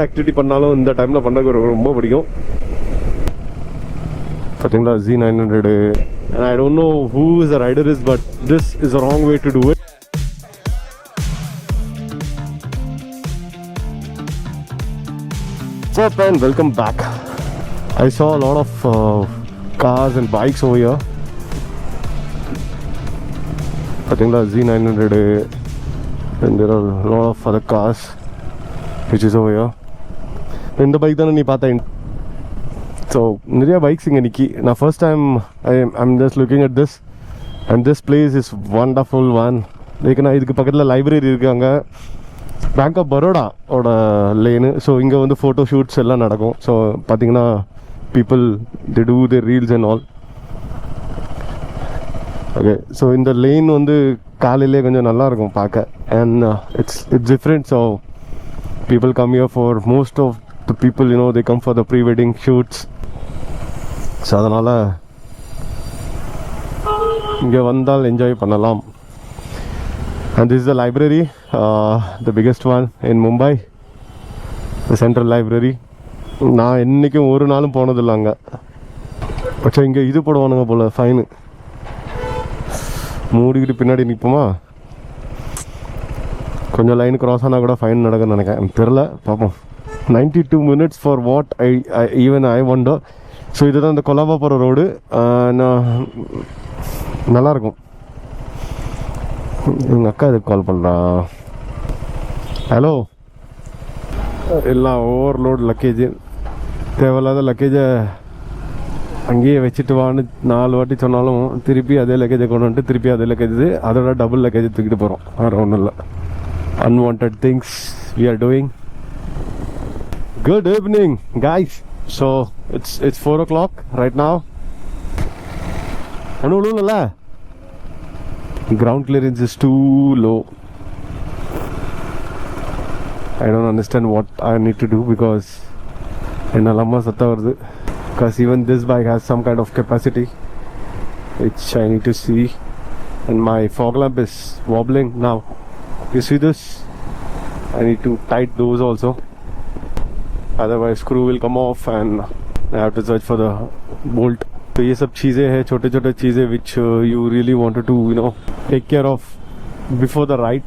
Activity பண்ணாலும் இந்த டைமில் பண்ணுறது ரொம்ப பிடிக்கும். பார்த்தீங்களா Z900, and I don't know who the rider is, but this is the wrong way to do it. What's up and welcome back. I saw a lot of cars and bikes over here. பார்த்தீங்களா Z900, and there are a lot of other cars which is over here. இந்த bike தானே நீ பார்த்த? So நிறைய bikes இங்கே நிற்கி. நான் first time I'm just looking at this, and this place is wonderful one. Like நான் இதுக்கு பக்கத்தில் லைப்ரரி இருக்காங்க, பேங்க் ஆஃப் பரோடாவோட லேனு. ஸோ இங்கே வந்து ஃபோட்டோ ஷூட்ஸ் எல்லாம் நடக்கும். ஸோ பார்த்தீங்கன்னா people the do the reels and all. Okay, so இந்த லேன் வந்து காலையிலே கொஞ்சம் நல்லாயிருக்கும் பார்க்க, and it's different. So people come here for most of the people, you know, they come for the pre-wedding shoots. So அதனால இங்கே வந்தால் enjoy பண்ணலாம். And this is the library, the biggest one in Mumbai, the central library. நான் என்றைக்கும் ஒரு நாளும் போனதில்லை அங்கே. பச்சா இங்கே இது போடுவானுங்க போல், ஃபைனு. மூடிக்கிட்டு பின்னாடி நிற்போமா, கொஞ்சம் லைன் க்ராஸ் ஆனால் கூட ஃபைன் நடக்குன்னு நினைக்கிறேன், தெரில, பார்ப்போம். 92 minutes for what I wonder. So இதுதான் இந்த கொலாபா போகிற ரோடு. நல்லாயிருக்கும். எங்கள் அக்கா இதுக்கு கால் பண்ணுறா. ஹலோ, எல்லாம் ஓவர்லோட் லக்கேஜு, தேவையில்லாத லக்கேஜை அங்கேயே வச்சுட்டு வான்னு 4 வாட்டி சொன்னாலும் திருப்பி அதே லக்கேஜை கொண்டு வந்துட்டு திருப்பி அதே லக்கேஜ், அதோட டபுள் லக்கேஜை தூக்கிட்டு போகிறோம். வேறு ஒன்றும் இல்லை. Unwanted things we are doing. Good evening, guys. So it's 4 o'clock right now. Anulula, ground clearance is too low. I don't understand what I need to do because enalama satta varudhu. Because even this bike has some kind of capacity which I need to see, and my fog lamp is wobbling now. You see this? I need to tighten those also, otherwise screw will come off and I have to search for the bolt. So ये सब चीज़ें हैं, छोटे छोटे चीज़ें which you really wanted to, you know, take care of before the ride.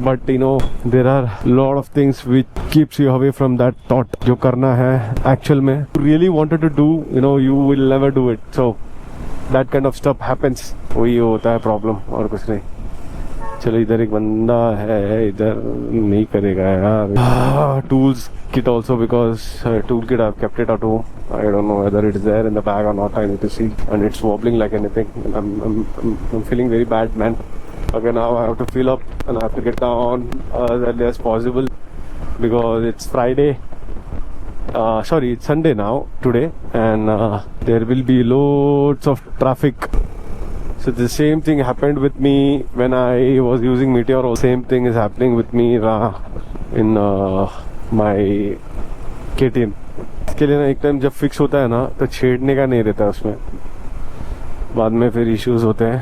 But you know, there are a lot of things which keeps you away from that thought. जो करना है actual में, you really wanted to do, you know, you will never do it. So that kind of stuff happens. वही होता है problem, और कुछ नहीं. चलो इधर एक बंदा है, इधर नहीं करेगा यार. Tools kit also, because tool kit I've kept it at home. I don't know whether it is there in the bag or not. I need to see. And it's wobbling like anything. I'm feeling very bad, man. Okay, now I have to fill up and I have to get down as early as possible because it's Friday. Sorry, it's Sunday now today, and there will be loads of traffic. So the same thing happened with me when I was using Meteor. Same thing is happening with me in my KTM. इसके लिए ना एक time जब fix होता है ना तो छेड़ने का नहीं रहता है उसमें, बाद में फिर इश्यूज होते हैं.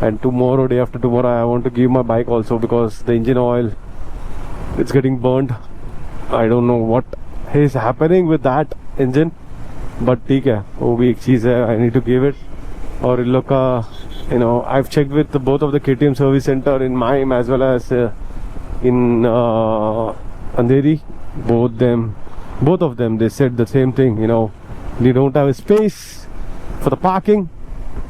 And tomorrow, day after tomorrow, I want to give my bike also because the engine oil, it's getting burned. I don't know what is happening with that engine, but ठीक है, वो भी एक चीज़ है. I need to give it. और इन लोग का, you know, I've checked with both of the KTM service center in Mime as well as in Andheri. Both of them, they said the same thing. You know, they don't have a space for the parking,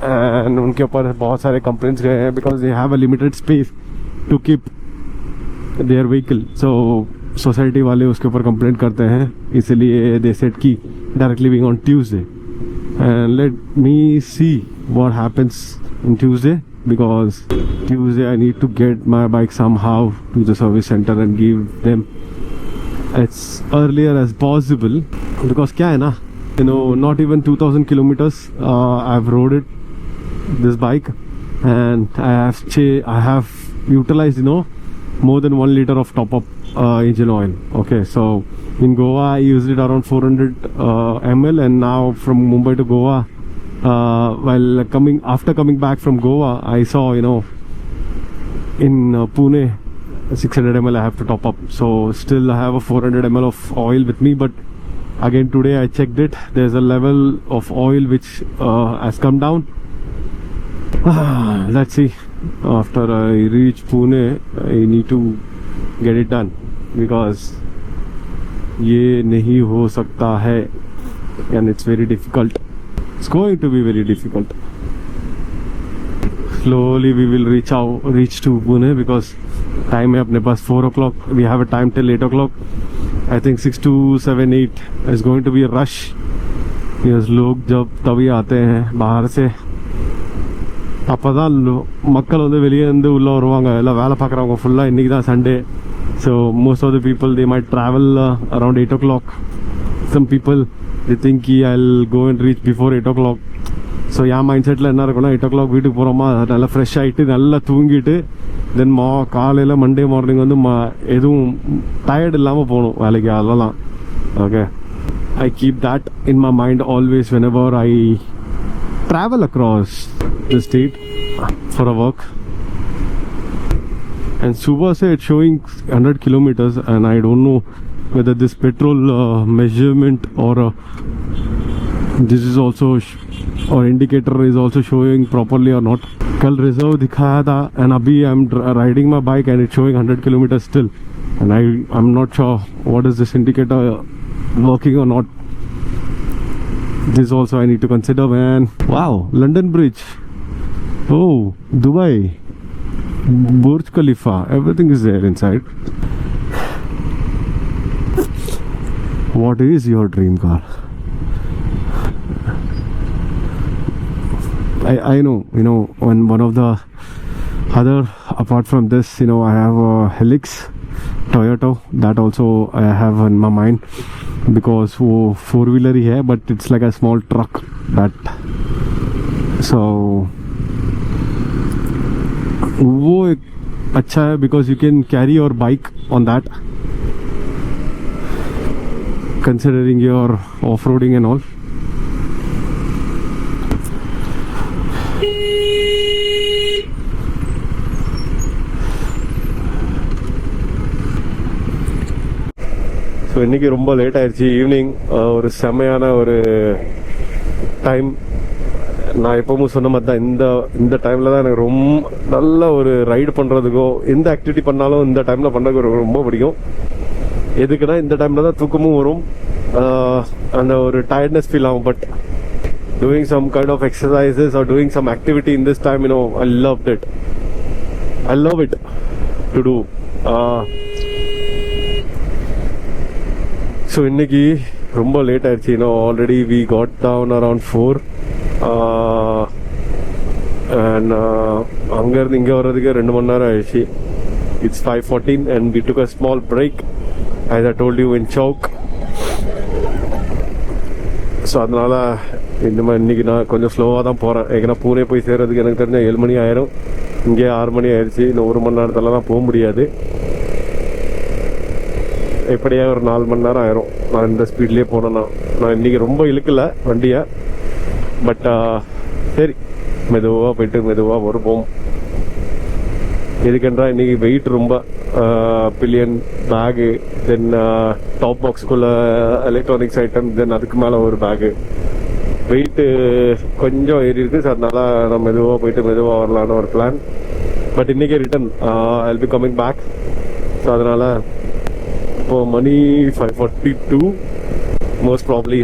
and उनके ऊपर बहुत सारे complaints गए हैं because they have a limited space to keep their vehicle. So society वाले उसके ऊपर complaint करते हैं, इसलिए they said कि directly being on Tuesday. And let me see what happens on Tuesday, because Tuesday I need to get my bike somehow to the service center and give them as earlier as possible. Because क्या है ना, you know, not even 2000 kilometers I've rode it, this bike, and I have utilized, you know, more than 1 liter of top up engine oil. Okay, so in Goa I used it around 400 ml, and now from Mumbai to Goa, after coming back from Goa, I saw, you know, in Pune 600 ml I have to top up. So still I have a 400 ml of oil with me, but again today I checked it. There's a level of oil which has come down. Let's see. After I reach Pune, I need to get it done because ये नहीं हो सकता है, and it's very difficult. It's going to be very difficult. Slowly we will reach to Pune because time है अपने पास 4 o'clock. We have a time till 8 o'clock. I think 6 to 7, 8 is going to be a rush because लोग जब तभी आते हैं बाहर से. அப்போ தான் மக்கள் வந்து வெளியே இருந்து உள்ளே வருவாங்க, எல்லாம் வேலை பார்க்குறவங்க ஃபுல்லாக. இன்றைக்கி தான் Sunday. So most of the people they might travel around 8 o'clock. Some people they think I'll go and reach before 8 o'clock. So என் மைண்ட் செட்டில் என்ன இருக்குன்னா 8 o'clock வீட்டுக்கு போகிறோமா, நல்லா ஃப்ரெஷ் ஆகிட்டு நல்லா தூங்கிட்டு தென் காலையில் மண்டே மார்னிங் வந்து எதுவும் டயர்ட் இல்லாமல் போகணும் வேலைக்கு. அதெல்லாம் okay. I keep that in my mind always whenever I travel across the state for a work. And Suba said it's showing 100 kilometers, and I don't know whether this petrol measurement or this is also or indicator is also showing properly or not. Kal reserve dikhaya tha, and abhi I'm riding my bike and it's showing 100 kilometers still, and I'm not sure what is this indicator working or not. This also I need to consider, man. Wow, London Bridge. Oh, Dubai, Burj Khalifa, everything is there inside. What is your dream car? I know, when one of the other, apart from this, I have a Helix Toyota, that also I have in my mind because वो 4-wheeler ही है, but it's like a small truck that. So वो एक अच्छा है because you can carry your bike on that, considering your off-roading and all. So இன்றைக்கி ரொம்ப late ஆயிடுச்சு. Evening ஒரு செம்மையான ஒரு டைம். நான் எப்பவும் சொன்ன மாதிரி தான் இந்த டைமில் தான் எனக்கு ரொம்ப நல்ல ஒரு ரைடு பண்ணுறதுக்கோ எந்த ஆக்டிவிட்டி பண்ணாலும் இந்த டைமில் பண்ணுறதுக்கு ரொம்ப பிடிக்கும். எதுக்குன்னா இந்த டைமில் தான் தூக்கமும் வரும், அந்த ஒரு டயர்ட்னஸ் ஃபீல் ஆகும். But doing some kind of exercises or doing some activity in this time, I loved it. I love it to do. So இன்னைக்கு ரொம்ப லேட் ஆயிடுச்சு. Already we got down around 4 and அங்கேருந்து இங்கே வர்றதுக்கு 2 மணி நேரம் ஆயிடுச்சு. It's 5:14 and we took a small break as I told you in Chowk. So அதனால் இன்றைக்கி நான் கொஞ்சம் ஸ்லோவாக தான் போகிறேன். ஏன்னா பூனே போய் சேர்றதுக்கு எனக்கு தெரிஞ்ச 7 மணி ஆயிரும். இங்கே 6 மணி ஆயிடுச்சு. இன்னும் 1 மணி நேரத்துலலாம் போக முடியாது. எப்படியா ஒரு 4 மணி நேரம் ஆயிரும் நான் இந்த ஸ்பீட்லேயே போனேன்னா. நான் இன்றைக்கி ரொம்ப இழுக்கலை வண்டியை, பட் சரி மெதுவாக போயிட்டு மெதுவாக வருவோம். எதுக்கென்றால் இன்றைக்கி வெயிட் ரொம்ப பில்லியன் பேகு, தென் டாப் பாக்ஸ்குள்ளே எலக்ட்ரானிக்ஸ் ஐட்டம், தென் அதுக்கு மேலே ஒரு பேகு வெயிட்டு கொஞ்சம் ஏறி இருக்குது. ஸோ அதனால நான் மெதுவாக போயிட்டு மெதுவாக வரலான்னு ஒரு பிளான். பட் இன்றைக்கி return I'll be coming back. So அதனால் இப்போது மணி 5:42. most probably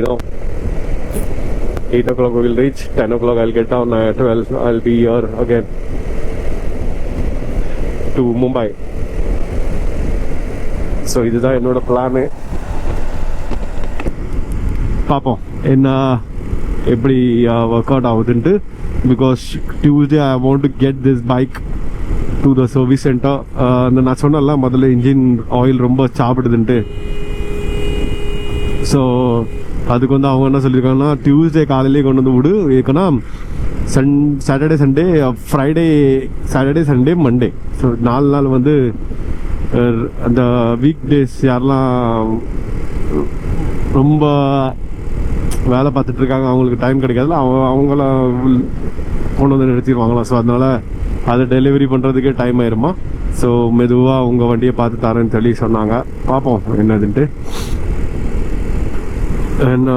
8 o'clock we will reach. 10 o'clock I'll get down. 12 I'll be here again to Mumbai. So இதுதான் என்னோட பிளானு. பார்ப்போம் என்ன எப்படி ஒர்க் அவுட் ஆகுதுன்ட்டு. Because Tuesday I want to get this bike to the service centre. நான் சொன்னல முதல்ல engine oil ரொம்ப சாப்பிடுதுன்ட்டு. ஸோ அதுக்கு வந்து அவங்க என்ன சொல்லியிருக்காங்கன்னா டியூஸ்டே காலையிலே கொண்டு வந்து விடு. ஏன்னா Saturday Sunday Friday Saturday Sunday Monday, so 4 நாள் வந்து அந்த வீக் டேஸ் யாரெல்லாம் ரொம்ப வேலை பார்த்துட்ருக்காங்க அவங்களுக்கு டைம் கிடைக்காதுல, அவங்கள கொண்டு வந்து நிறுத்திடுவாங்களாம். ஸோ அதனால் அதை டெலிவரி பண்ணுறதுக்கே டைம் ஆயிருமா. ஸோ மெதுவாக உங்கள் வண்டியை பார்த்து தரேன்னு சொல்லி சொன்னாங்க. பார்ப்போம் என்னதுன்ட்டு. அண்ட்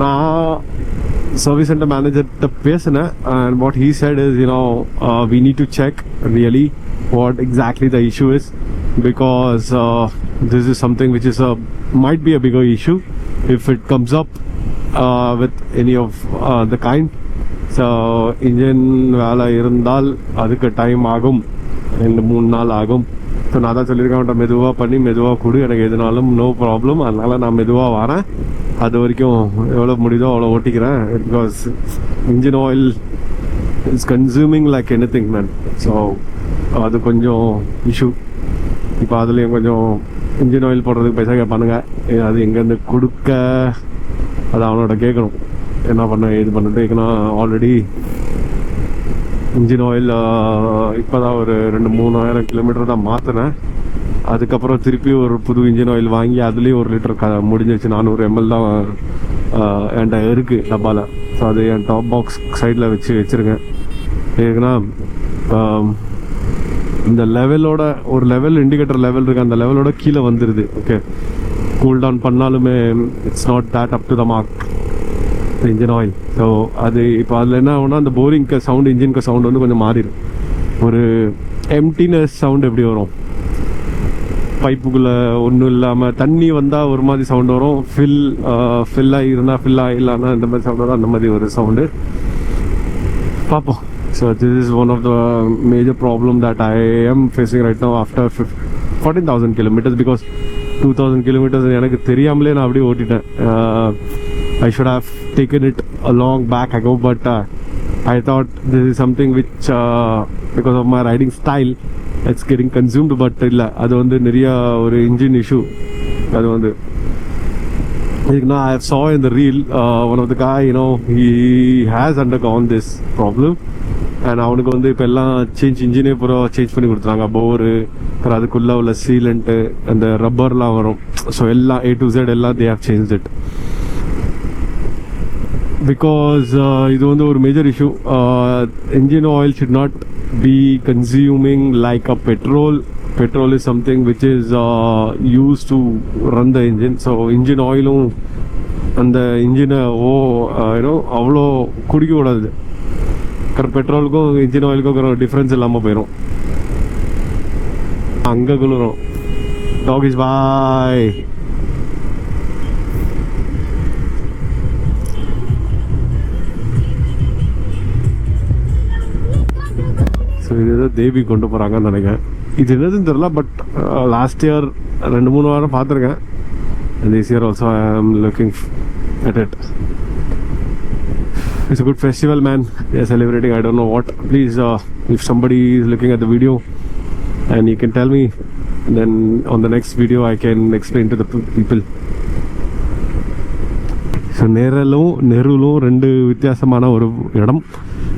நான் சர்வீஸ் சென்டர் மேனேஜர்கிட்ட பேசினேன். And what he set is we need to check really what exactly the issue is, because this is something which is might be a bigger issue if it comes up with any of the kind. So engine வேலை இருந்தால் அதுக்கு time ஆகும், 2-3 நாள் ஆகும். So நான் தான் சொல்லியிருக்கேன், மெதுவாக பண்ணி மெதுவாக கொடு, எனக்கு எதுனாலும் நோ ப்ராப்ளம். அதனால் நான் மெதுவாக வரேன், அது வரைக்கும் எவ்வளோ முடியுதோ அவ்வளோ ஓட்டிக்கிறேன். Because engine oil it's consuming like anything man. So அது கொஞ்சம் இஷ்யூ. இப்போ அதுலேயும் கொஞ்சம் இன்ஜின் ஆயில் போடுறதுக்கு பைசா கேட்பானுங்க. அது எங்கேருந்து கொடுக்க, அது அவனோட கேட்கணும் என்ன பண்ண இது பண்ணிட்டு. ஏன்னா ஆல்ரெடி இன்ஜின் ஆயில் இப்போ தான் ஒரு 2-3,000 கிலோமீட்டர் தான் மாற்றினேன். அதுக்கப்புறம் திருப்பி ஒரு புது இன்ஜின் ஆயில் வாங்கி அதுலேயும் 1 லிட்டர் முடிஞ்சிச்சு. 400 ml தான் என்கிட்ட இருக்குது டப்பாவில். ஸோ அது என் டாப் பாக்ஸ் சைடில் வச்சுருக்கேன். ஏன்னா இந்த லெவலோட ஒரு லெவல் இண்டிகேட்டர் லெவல் இருக்குது, அந்த லெவலோட கீழே வந்துடுது. ஓகே, கூல் டவுன் பண்ணாலுமே it's not that up to the mark engine oil. So அது இப்போ அதில் என்ன ஆகுனா, அந்த போரிங்க்கு சவுண்டு, இன்ஜினுக்கு சவுண்டு வந்து கொஞ்சம் மாறிடும். ஒரு எம்டினஸ் சவுண்டு எப்படி வரும், பைப்புக்குள்ளே ஒன்றும் இல்லாமல் தண்ணி வந்தால் ஒரு மாதிரி சவுண்டு வரும். ஃபில்லாக இருந்தால் ஃபில்லாக இந்த மாதிரி சவுண்டு வரும், அந்த மாதிரி ஒரு சவுண்டு பார்ப்போம். So this is one of the major problem that I am facing right now after 14,000 kilometers. Because 2,000 kilometers எனக்கு தெரியாமலே நான் அப்படியே ஓட்டிட்டேன். I should have taken it a long back ago, but I thought this is something which because of my riding style it's getting consumed. But illa adu vandu neriya or engine issue. Adu vandu I saw in the reel one of the guy, he has undergone this problem. And அவனுக்கு வந்து இப்போ எல்லாம் இன்ஜினே பூரா change பண்ணி கொடுத்துறாங்க. Bore, அப்புறம் அதுக்குள்ளே உள்ள சீலண்ட்டு, அந்த ரப்பர்லாம் வரும். ஸோ எல்லாம் A to Z எல்லாம் they have changed it. Because இது வந்து ஒரு major issue. engine oil should not be consuming like a petrol. Petrol is something which is used to run the engine. So engine oilum அந்த இன்ஜினை அவ்வளோ குடிக்க கூடாது. பெட்ரோலுக்கும் engine ஆயிலுக்கும் difference இல்லாமல் போயிடும். அங்கே குளிரும். டாகிஸ் பாய். ஸோ இது ஏதோ தேவி கொண்டு போகிறாங்கன்னு நினைக்கிறேன். இது என்னதுன்னு தெரியல. பட் லாஸ்ட் இயர் 2-3 வாரம் பார்த்துருக்கேன். திஸ் இயர் ஆல்சோ ஐ ஆம் looking at it. It's a good festival, man. They are celebrating. I don't know what. Please, if somebody is looking at the video and you can tell me, then on the next video I can explain to the people. So நெருலும் 2 வித்தியாசமான ஒரு இடம்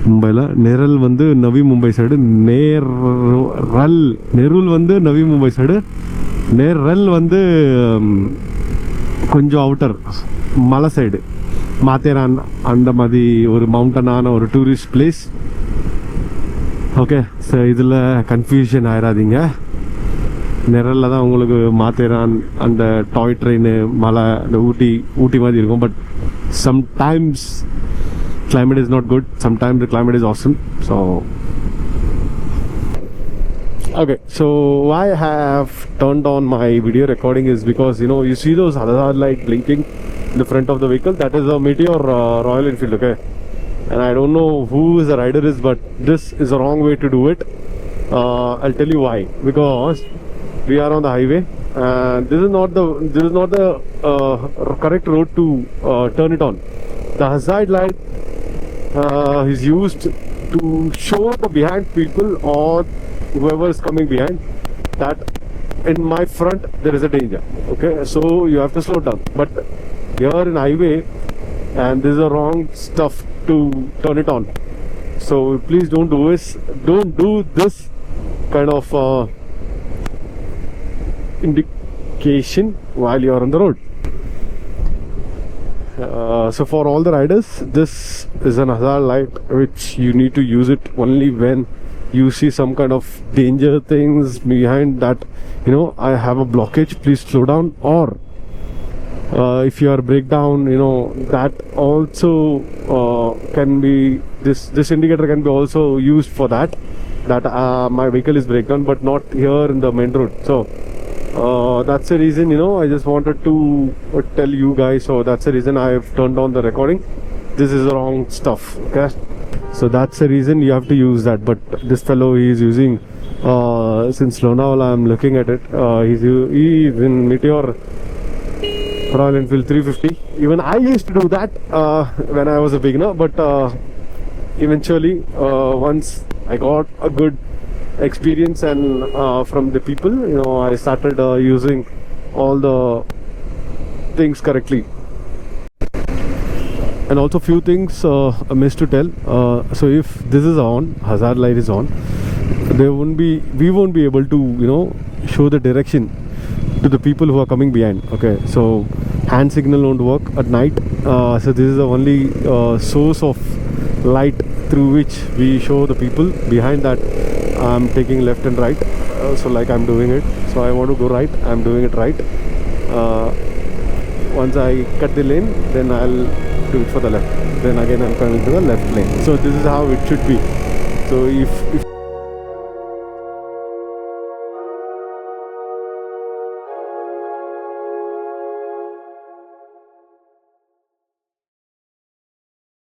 மும்பையில். Neral வந்து Navi Mumbai side, Nerul வந்து Navi Mumbai side, நேரல் வந்து கொஞ்சம் outer மலை சைடு, மாத்தேரான் அந்த மாதிரி ஒரு மவுண்டனான ஒரு டூரிஸ்ட் பிளேஸ். ஓகே, ஸோ இதில் கன்ஃபியூஷன் ஆயிடாதீங்க. நிரலில் தான் உங்களுக்கு மாத்தேரான் அந்த டாய் ட்ரெயின் மலை அந்த ஊட்டி மாதிரி இருக்கும். But sometimes climate is not good, sometimes the climate is awesome. So okay, so why I have turned on my video recording is because you see those hazard light blinking in the front of the vehicle. That is a Meteor Royal Enfield. Okay, and I don't know who the rider is, but this is the wrong way to do it. I'll tell you why. Because we are on the highway and this is not the correct road to turn it on. The hazard light is used to show the behind people or whoever is coming behind that in my front there is a danger. Okay, so you have to slow down. But here in highway, and this is the wrong stuff to turn it on. So please don't do this kind of indication while you are on the road. So for all the riders, this is an hazard light which you need to use it only when you see some kind of danger things behind that, you know, I have a blockage, please slow down. Or if you are breakdown, you know, that also can be, this indicator can be also used for that my vehicle is breakdown, but not here in the main road. So that's the reason, you know, I just wanted to tell you guys. So that's the reason I have turned on the recording. This is wrong stuff, okay? So that's the reason you have to use that. But this fellow, he is using since Lonavala, I'm looking at it, he's in Meteor Royal Enfield 350. Even I used to do that when I was a beginner, but eventually once I got a good experience and from the people, you know, I started using all the things correctly. And also few things I missed to tell. So if this is on, hazard light is on, we won't be able to, you know, show the direction to the people who are coming behind. Okay, so hand signal won't work at night. So this is the only source of light through which we show the people behind. That I'm taking left and right, so like I'm doing it. So I want to go right, I'm doing it right. Once I cut the lane, then I'll do it for the left. Then again I'm coming to the left lane. So this is how it should be. So if